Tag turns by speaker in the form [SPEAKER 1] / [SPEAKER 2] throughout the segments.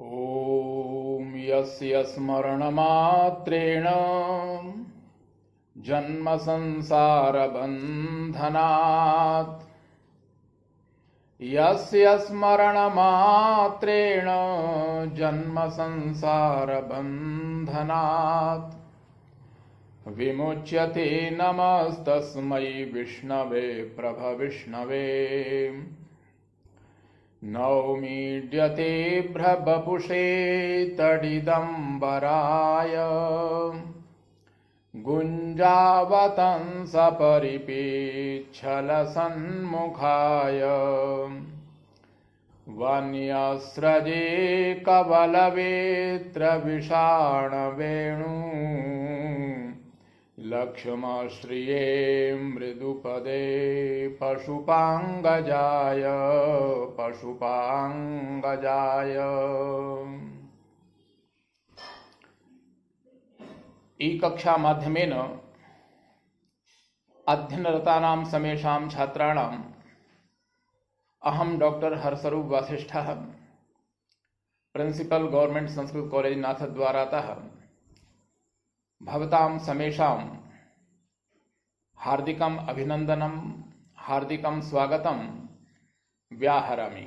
[SPEAKER 1] ॐ यस्य स्मरणमात्रेण जन्मसंसारबन्धनात् यस्य स्मरणमात्रेण जन्मसंसारबन्धनात् विमुच्यते नमस्तस्मै विष्णवे प्रभविष्णवे। नौमीड्यते भ्रबपुषे तडिदम्बराय गुञ्जावतंसपरिपेच्छलसन्मुखाय वन्यस्रजे कवलवेत्रविषाणवेणु लक्ष्मश्रिये मृदुपदे पशुपाङ्गजाय पशुपाङ्गजाय। ई कक्षा माध्यमेन अध्ययनरतानां समेषां छात्राणाम् अहं डॉक्टर हर्षरूप वासिष्ठः प्रिंसिपल गवर्नमेंट संस्कृत कॉलेज नाथद्वारातः भवतां समेषां हार्दिकम् अभिनन्दनं हार्दिकं स्वागतं व्याहरामि।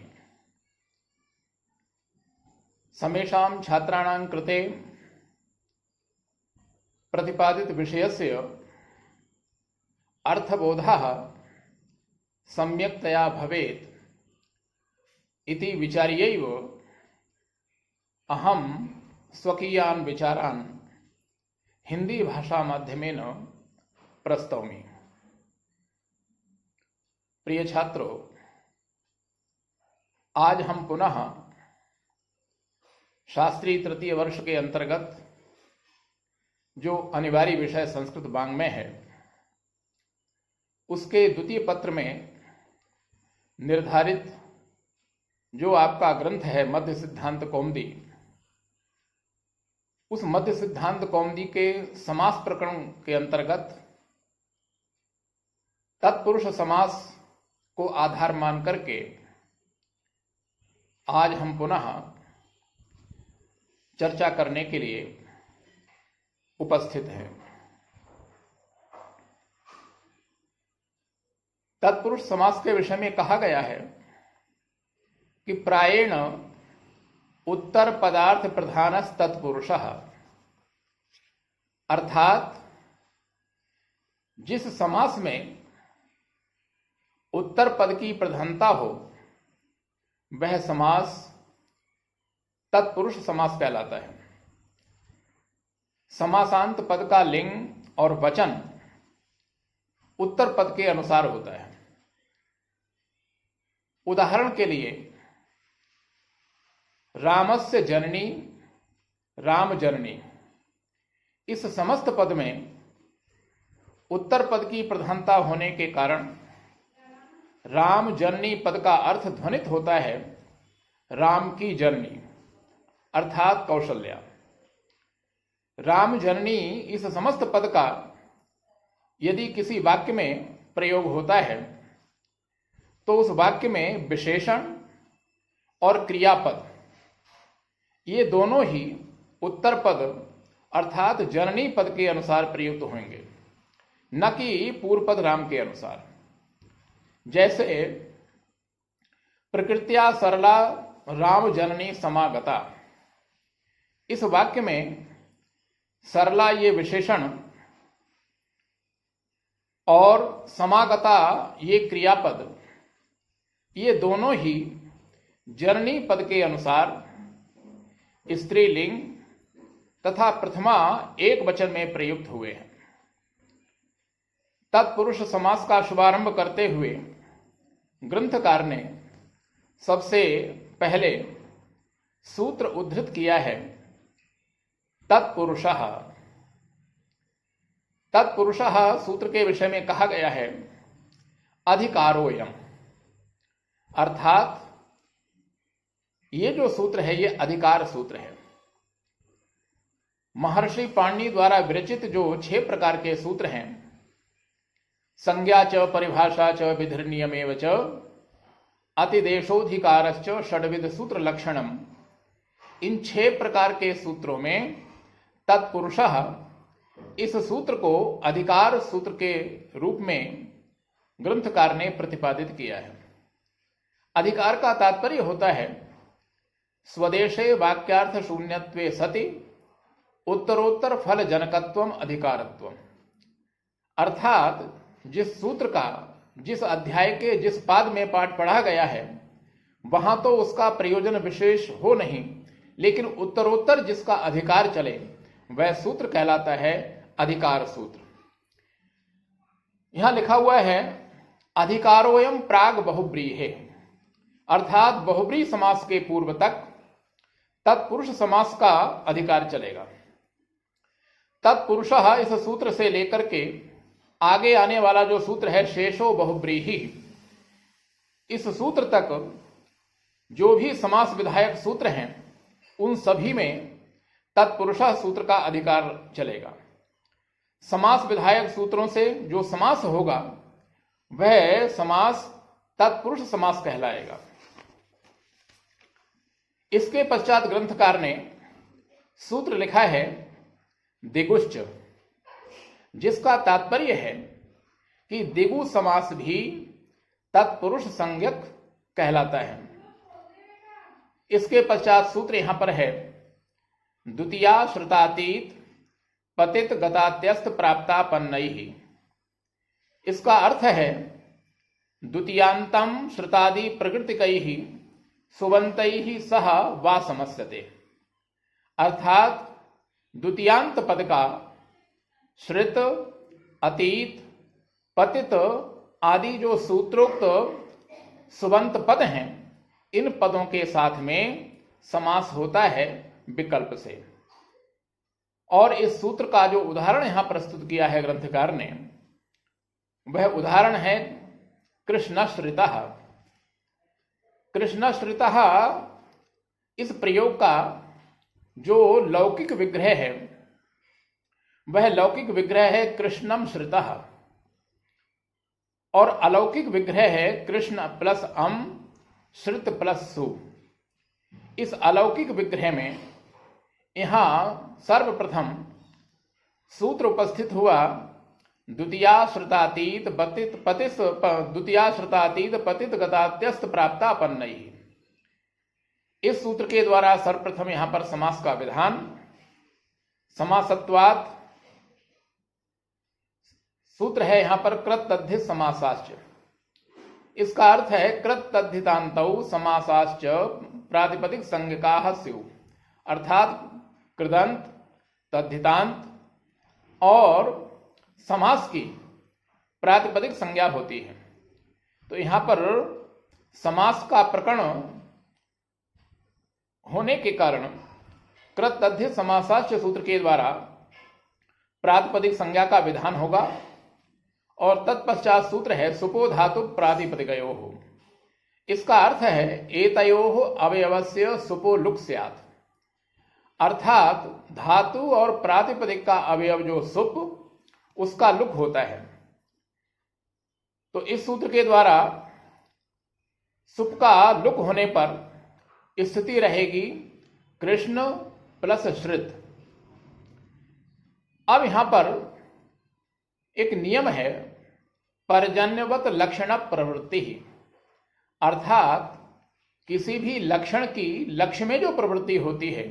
[SPEAKER 1] समेषां छात्राणां कृते प्रतिपादित विषयस्य अर्थबोधः सम्यक्तया भवेत् इति विचार्यैव अहं स्वकीयान् विचारान् हिंदी भाषा माध्यमेन प्रस्तौमि। प्रिय छात्रों, आज हम पुनः शास्त्री तृतीय वर्ष के अंतर्गत जो अनिवार्य विषय संस्कृत वाङ्मय है उसके द्वितीय पत्र में निर्धारित जो आपका ग्रंथ है मध्य सिद्धांत कौमुदी, उस मध्य सिद्धांत कौमुदी के समास प्रकरण के अंतर्गत तत्पुरुष समास को आधार मान करके आज हम पुनः चर्चा करने के लिए उपस्थित हैं। तत्पुरुष समास के विषय में कहा गया है कि प्रायेण उत्तर पदार्थ प्रधानस तत्पुरुषः, अर्थात जिस समास में उत्तर पद की प्रधानता हो वह समास तत्पुरुष समास कहलाता है। समासांत पद का लिंग और वचन उत्तर पद के अनुसार होता है। उदाहरण के लिए रामस्य जननी राम जननी, इस समस्त पद में उत्तर पद की प्रधानता होने के कारण राम जननी पद का अर्थ ध्वनित होता है राम की जननी अर्थात कौशल्या। राम जननी इस समस्त पद का यदि किसी वाक्य में प्रयोग होता है तो उस वाक्य में विशेषण और क्रियापद ये दोनों ही उत्तर पद अर्थात जननी पद के अनुसार प्रयुक्त होंगे, न कि पूर्व पद राम के अनुसार। जैसे प्रकृत्या सरला राम जननी समागता, इस वाक्य में सरला ये विशेषण और समागता ये क्रियापद, ये दोनों ही जननी पद के अनुसार स्त्रीलिंग तथा प्रथमा एक वचन में प्रयुक्त हुए हैं। तत्पुरुष समास का शुभारंभ करते हुए ग्रंथकार ने सबसे पहले सूत्र उद्धृत किया है तत्पुरुषः। तत्पुरुषः सूत्र के विषय में कहा गया है अधिकारोयम, अर्थात ये जो सूत्र है ये अधिकार सूत्र है। महर्षि पाणिनि द्वारा विरचित जो 6 प्रकार के सूत्र हैं, संज्ञा च परिभाषा च विधिर्नियमेव च अतिदेशोधिकारश्च षड्विध सूत्र लक्षणम, इन 6 प्रकार के सूत्रों में तत्पुरुषः इस सूत्र को अधिकार सूत्र के रूप में ग्रंथकार ने प्रतिपादित किया है। अधिकार का तात्पर्य होता है स्वदेशे वाक्यार्थ शून्यत्वे सति उत्तरोत्तर फल जनकत्वम अधिकारत्वम। अर्थात जिस सूत्र का जिस अध्याय के जिस पाद में पाठ पढ़ा गया है वहां तो उसका प्रयोजन विशेष हो नहीं, लेकिन उत्तरोत्तर जिसका अधिकार चले वह सूत्र कहलाता है अधिकार सूत्र। यहां लिखा हुआ है अधिकारोयम प्राग बहुब्रीहे, अर्थात बहुब्री समास के पूर्व तक तत्पुरुष समास का अधिकार चलेगा। तत्पुरुषः इस सूत्र से लेकर के आगे आने वाला जो सूत्र है शेषो बहुब्रीहि, इस सूत्र तक जो भी समास विधायक सूत्र हैं उन सभी में तत्पुरुषः सूत्र का अधिकार चलेगा। समास विधायक सूत्रों से जो समास होगा वह समास तत्पुरुष समास कहलाएगा। इसके पश्चात ग्रंथकार ने सूत्र लिखा है दिगुश्च, जिसका तात्पर्य है कि दिगु समास भी तत्पुरुष संज्ञक कहलाता है। इसके पश्चात सूत्र यहां पर है द्वितीया श्रुतातीत पतित गतात्यस्त प्राप्तापन्नैहि। इसका अर्थ है द्वितीयांतम श्रुतादि प्रकृतिकैहि सुबंतैहि सह वा समस्यते। अर्थात द्वितीयांत पद का श्रुत अतीत पतित आदि जो सूत्रोक्त सुबंत पद हैं इन पदों के साथ में समास होता है विकल्प से। और इस सूत्र का जो उदाहरण यहां प्रस्तुत किया है ग्रंथकार ने वह उदाहरण है कृष्णश्रितः। कृष्णश्रितः इस प्रयोग का जो लौकिक विग्रह है वह लौकिक विग्रह है कृष्णम श्रितः और अलौकिक विग्रह है कृष्ण प्लस अम श्रित प्लस सु। इस अलौकिक विग्रह में यहां सर्वप्रथम सूत्र उपस्थित हुआ द्वितीया श्रुतातीत पतित गतात्यस्त प्राप्तापन्नैहि। इस सूत्र के द्वारा सर्वप्रथम यहां पर समास का विधान समासत्वात् सूत्र है यहां पर कृत तद्धित समासाश्च। इसका अर्थ है कृत तद्धितान्तौ समासाश्च प्रातिपदिक संज्ञकाः स्युः। अर्थात कृदंत तद्धितांत और समास की प्रातिपदिक संज्ञा होती है। तो यहां पर समास का प्रकरण होने के कारण कृत तद्धित समासाश्च सूत्र के द्वारा प्रातिपदिक संज्ञा का विधान होगा। और तत्पश्चात सूत्र है सुपो धातु प्रातिपदिकयोः। इसका अर्थ है एतयोः अवयवस्य सुपो लुक् स्यात्। अर्थात धातु और प्रातिपदिक का अवयव जो सुप उसका लुक होता है। तो इस सूत्र के द्वारा सुप का लुक होने पर स्थिति रहेगी कृष्ण प्लस श्रित। अब यहां पर एक नियम है पर्जन्यवत लक्षण प्रवृत्ति। अर्थात किसी भी लक्षण की लक्ष्य में जो प्रवृत्ति होती है,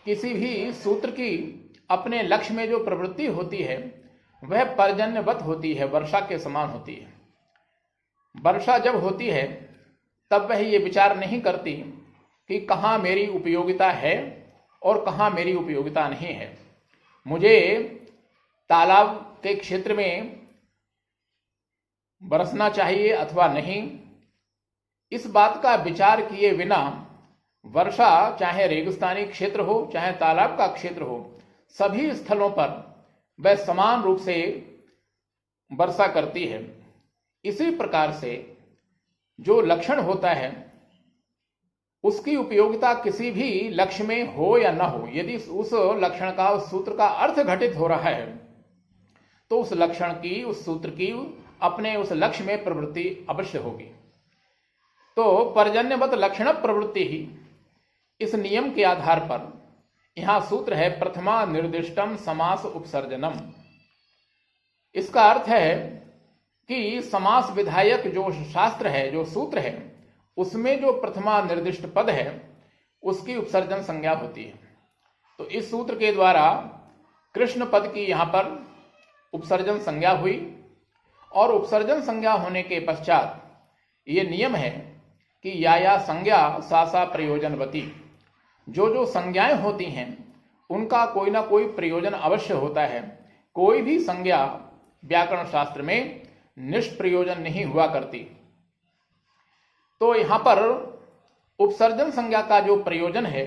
[SPEAKER 1] किसी भी सूत्र की अपने लक्ष्य में जो प्रवृत्ति होती है वह पर्जन्यवत होती है, वर्षा के समान होती है। वर्षा जब होती है तब वह ये विचार नहीं करती कि कहाँ मेरी उपयोगिता है और कहाँ मेरी उपयोगिता नहीं है, मुझे तालाब के क्षेत्र में बरसना चाहिए अथवा नहीं। इस बात का विचार किए बिना वर्षा चाहे रेगिस्तानी क्षेत्र हो चाहे तालाब का क्षेत्र हो, सभी स्थलों पर वह समान रूप से वर्षा करती है। इसी प्रकार से जो लक्षण होता है उसकी उपयोगिता किसी भी लक्ष्य में हो या न हो, यदि उस लक्षण का उस सूत्र का अर्थ घटित हो रहा है तो उस लक्षण की उस सूत्र की अपने उस लक्ष्य में प्रवृत्ति अवश्य होगी। तो पर्जन्यवत लक्षण प्रवृत्ति ही इस नियम के आधार पर यहां सूत्र है प्रथमा निर्दिष्टम समास उपसर्जनम। इसका अर्थ है कि समास विधायक जो शास्त्र है, जो सूत्र है, उसमें जो प्रथमा निर्दिष्ट पद है उसकी उपसर्जन संज्ञा होती है। तो इस सूत्र के द्वारा कृष्ण पद की यहां पर उपसर्जन संज्ञा हुई और उपसर्जन संज्ञा होने के पश्चात ये नियम है कि या संज्ञा सा प्रयोजनवती, जो संज्ञाएं होती हैं उनका कोई ना कोई प्रयोजन अवश्य होता है। कोई भी संज्ञा व्याकरण शास्त्र में निष्प्रयोजन नहीं हुआ करती। तो यहां पर उपसर्जन संज्ञा का जो प्रयोजन है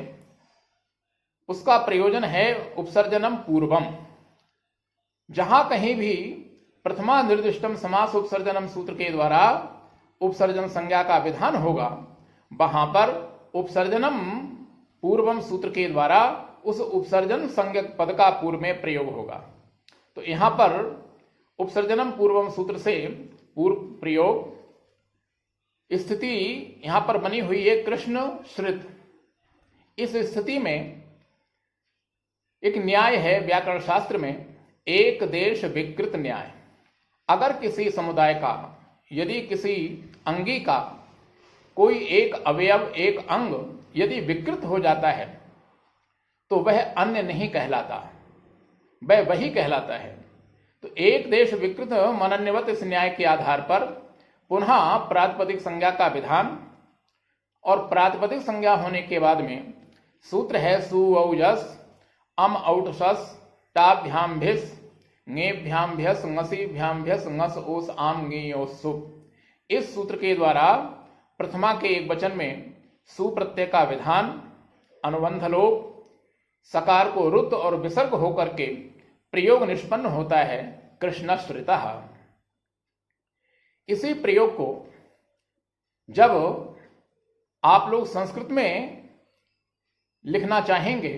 [SPEAKER 1] उसका प्रयोजन है उपसर्जनम पूर्वम। जहां कहीं भी प्रथमा निर्दिष्टम समास उपसर्जनम सूत्र के द्वारा उपसर्जन संज्ञा का विधान होगा, वहां पर उपसर्जनम पूर्वम सूत्र के द्वारा उस उपसर्जन संज्ञक पद का पूर्व में प्रयोग होगा। तो यहां पर उपसर्जनम पूर्वम सूत्र से पूर्व प्रयोग स्थिति यहां पर बनी हुई है कृष्ण श्रित। इस स्थिति में एक न्याय है व्याकरण शास्त्र में, एक देश विकृत न्याय। अगर किसी समुदाय का, यदि किसी अंगी का कोई एक अवयव, एक अंग यदि विकृत हो जाता है तो वह अन्य नहीं कहलाता, वह वही कहलाता है। तो एक देश विकृत मनन्यवत इस न्याय के आधार पर पुनः प्रातिपदिक संज्ञा का विधान, और प्रातिपदिक संज्ञा होने के बाद में सूत्र है सुऔजस अम औटसस टाभ्याम भिस ङेभ्याम भ्यस ङसीभ्याम भ्यस ङस ओस आम ङीयोसु। इस सूत्र के द्वारा प्रथमा के एक वचन में सुप्रत्यय का विधान, अनुबंध लोप, सकार को रुत और विसर्ग होकर के प्रयोग निष्पन्न होता है कृष्णश्रितः। इसी प्रयोग को जब आप लोग संस्कृत में लिखना चाहेंगे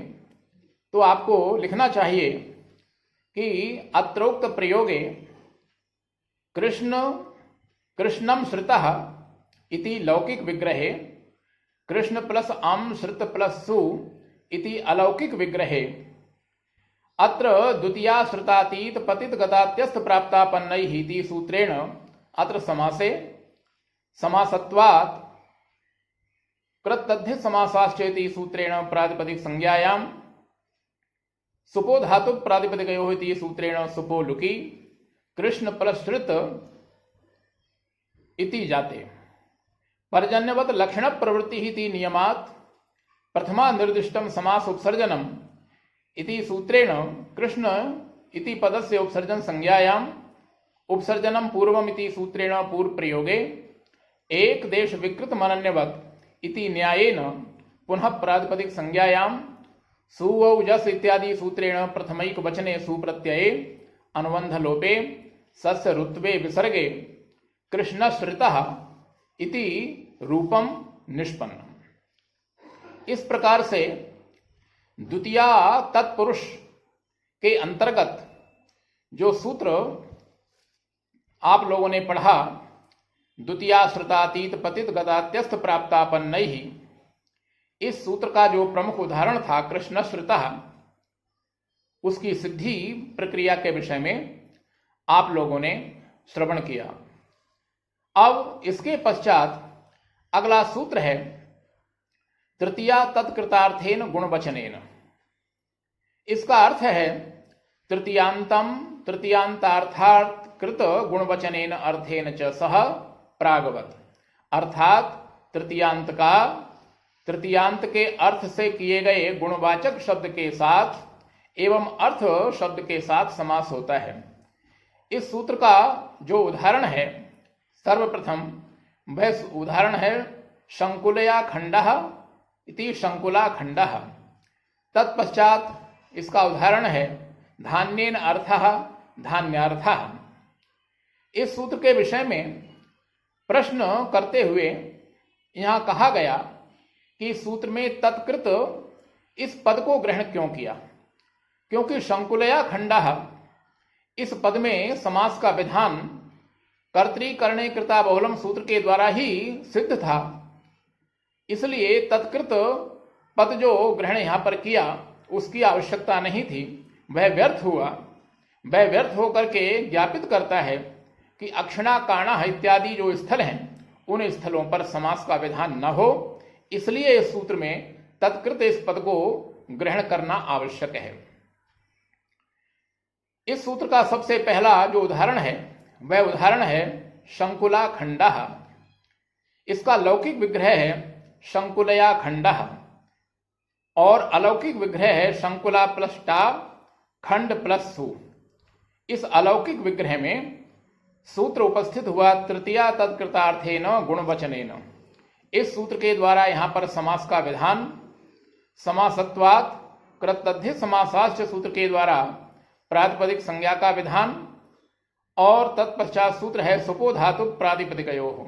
[SPEAKER 1] तो आपको लिखना चाहिए कि अत्रोक्त प्रयोगे कृष्णम श्रितः इति लौकिक विग्रहे कृष्ण प्लस अम श्रित प्लस सु इति अलौकिक विग्रहे अत्र द्वितीया श्रुतातीत पतित गतात्यस्थ प्राप्तापन्नैः इति सूत्रेण अत्र समासे समासत्वात् कृतद्धित समासाश्चेति सूत्रेण प्रातिपदिक संज्ञायां सुपो धातु प्रातिपदिकयोः इति सूत्रेण सुपो लुकी कृष्ण प्लस श्रित इति जाते। पर्जन्यवत लक्षण प्रवृत्ति इति नियमात् प्रथमा निर्दिष्टम समास उपसर्जनम इति सूत्रेण कृष्ण इति पदस्य उपसर्जन संज्ञायां उपसर्जनम पूर्वम इति सूत्रेण पूर्व प्रयोगे एक देश विकृत मनन्यवत इति न्यायेन पुनः प्रातिपदिक संज्ञायां सुऔजस इत्यादि सूत्रेण प्रथमैक वचने सुप्रत्यये अनुबंध लोपे सस्य ऋत्वे विसर्गे कृष्णश्रितः इति रूपम निष्पन्नम। इस प्रकार से द्वितीया तत्पुरुष के अंतर्गत जो सूत्र आप लोगों ने पढ़ा, द्वितीया श्रुतातीत पतित गतात्यस्थ प्राप्तापन्नैः, इस सूत्र का जो प्रमुख उदाहरण था कृष्णश्रितः, उसकी सिद्धि प्रक्रिया के विषय में आप लोगों ने श्रवण किया। अब इसके पश्चात अगला सूत्र है तृतीया तत्कृतार्थेन गुणवचनेन। इसका अर्थ है तृतीयांतम तृतीयांतार्थात् कृत गुणवचनेन अर्थेन च सह प्रागवत, अर्थात तृतीयांत के अर्थ से किए गए गुणवाचक शब्द के साथ एवं अर्थ शब्द के साथ समास होता है। इस सूत्र का जो उदाहरण है, सर्वप्रथम वह उदाहरण है शंकुलया खंडः इति शंकुला खंडः। तत्पश्चात इसका उदाहरण है धान्येन अर्थः धान्यार्थः। इस सूत्र के विषय में प्रश्न करते हुए यहां कहा गया कि सूत्र में तत्कृत इस पद को ग्रहण क्यों किया, क्योंकि शंकुलया खंडः इस पद में समास का विधान कर्तृकरणे कृता बहुलम सूत्र के द्वारा ही सिद्ध था। इसलिए तत्कृत पद जो ग्रहण यहां पर किया उसकी आवश्यकता नहीं थी, वह व्यर्थ हुआ। वह व्यर्थ होकर के ज्ञापित करता है कि अक्षणा काणा इत्यादि जो स्थल हैं उन स्थलों पर समास का विधान न हो, इसलिए इस सूत्र में तत्कृत इस पद को ग्रहण करना आवश्यक है। इस सूत्र का सबसे पहला जो उदाहरण है वह उदाहरण है शंकुला खंडः। इसका लौकिक विग्रह है शंकुलया खंडः और अलौकिक विग्रह है शंकुला प्लस टा खंड प्लस सु। इस अलौकिक विग्रह में सूत्र उपस्थित हुआ तृतीया तत्कृतार्थेन गुणवचनेन। इस सूत्र के द्वारा यहां पर समास का विधान समासत्वात् कृतध्य समासाश्च सूत्र के द्वारा प्रातिपदिक संज्ञा का विधान और तत्पश्चात सूत्र है सुपो धातु प्रातिपदिकयोः।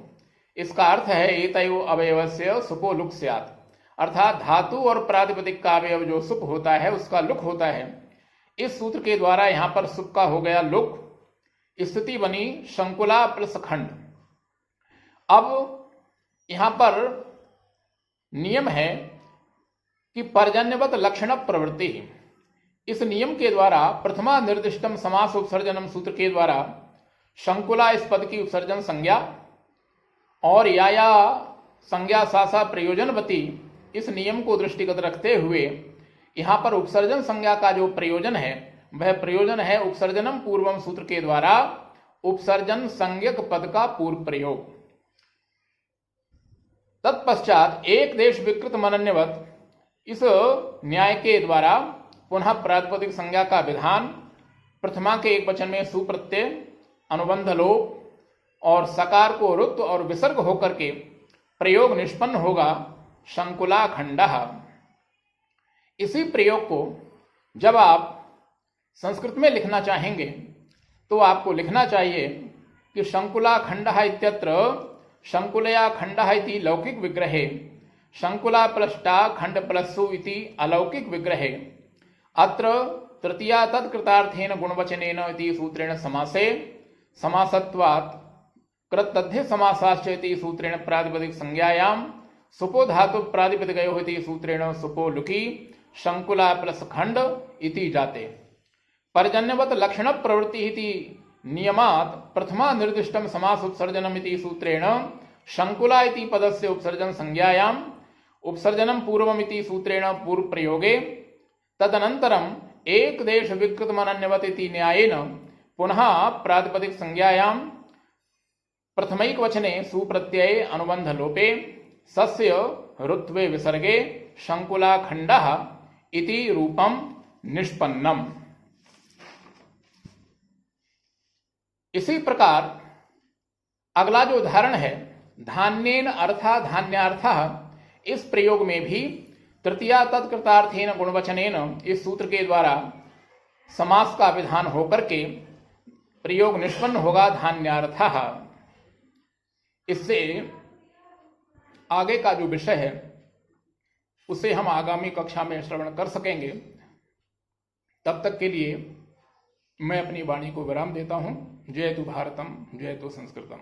[SPEAKER 1] इसका अर्थ है एतयो अवयवस्य सुपो लुक स्यात्, अर्थात धातु और प्रातिपदिक का अवयव जो सुप होता है उसका लुक होता है। इस सूत्र के द्वारा यहां पर सुप का हो गया लुक, स्थिति बनी शंकुला प्लस खंड। अब यहां पर नियम है कि पर्जन्यवत लक्षण प्रवृत्ति। इस नियम के द्वारा प्रथमा निर्दिष्टम समास उपसर्जनम सूत्र के द्वारा शंकुला इस पद की उपसर्जन संज्ञा और या संज्ञा सासा प्रयोजनवती इस नियम को दृष्टिगत रखते हुए यहां पर उपसर्जन संज्ञा का जो प्रयोजन है वह प्रयोजन है उपसर्जनम पूर्वम सूत्र के द्वारा उपसर्जन संज्ञक पद का पूर्व प्रयोग। तत्पश्चात एक देश विकृत मनन्यवत इस न्याय के द्वारा पुनः प्रातिपदिक संज्ञा का विधान, प्रथमा के एक वचन में सुप्रत्यय अनुबंध लोप और सकार को रुत्व और विसर्ग होकर के प्रयोग निष्पन्न होगा शंकुला खंडः। इसी प्रयोग को जब आप संस्कृत में लिखना चाहेंगे तो आपको लिखना चाहिए कि शंकुला खंडः इत्यत्र शंकुलया खंडः इति लौकिक विग्रहे शंकुला प्लस टा खंड प्लस सु इति अलौकिक विग्रहे अत्र तृतीया तत्कृतार्थेन गुणवचनेन इति सूत्रेण समासे समासत्वात् कृतध्य समासाश्च इति सूत्रेण प्रातिपदिक संज्ञायां सुपो धातु प्रातिपदिकयोः इति सूत्रेण सुपो लुकी शंकुला प्लस खंड इति जाते। पर्जन्यवत लक्षण प्रवृत्ति इति नियमात् प्रथमा निर्दिष्टम समास उपसर्जनम इति सूत्रेण शंकुला इति पदस्य उपसर्जन संज्ञायां उपसर्जनम पूर्वम इति सूत्रेण पूर्व प्रयोगे तदनन्तरम एक देश विकृत मनन्यवत इति न्यायेन पुनः प्रातिपदिक संज्ञायां प्रथमैक वचने सुप्रत्यये अनुबंध लोपे सस्य ऋत्वे विसर्गे शंकुला खंडः इति रूपम निष्पन्नम। इसी प्रकार अगला जो उदाहरण है धान्येन अर्था धान्यार्थः, इस प्रयोग में भी तृतीया तत्कृतार्थेन गुणवचनेन इस सूत्र के द्वारा समास का विधान होकर के प्रयोग निष्पन्न होगा धान्यार्थः। इससे आगे का जो विषय है उसे हम आगामी कक्षा में श्रवण कर सकेंगे। तब तक के लिए मैं अपनी वाणी को विराम देता हूं। जय तु भारतम, जय तु संस्कृतम।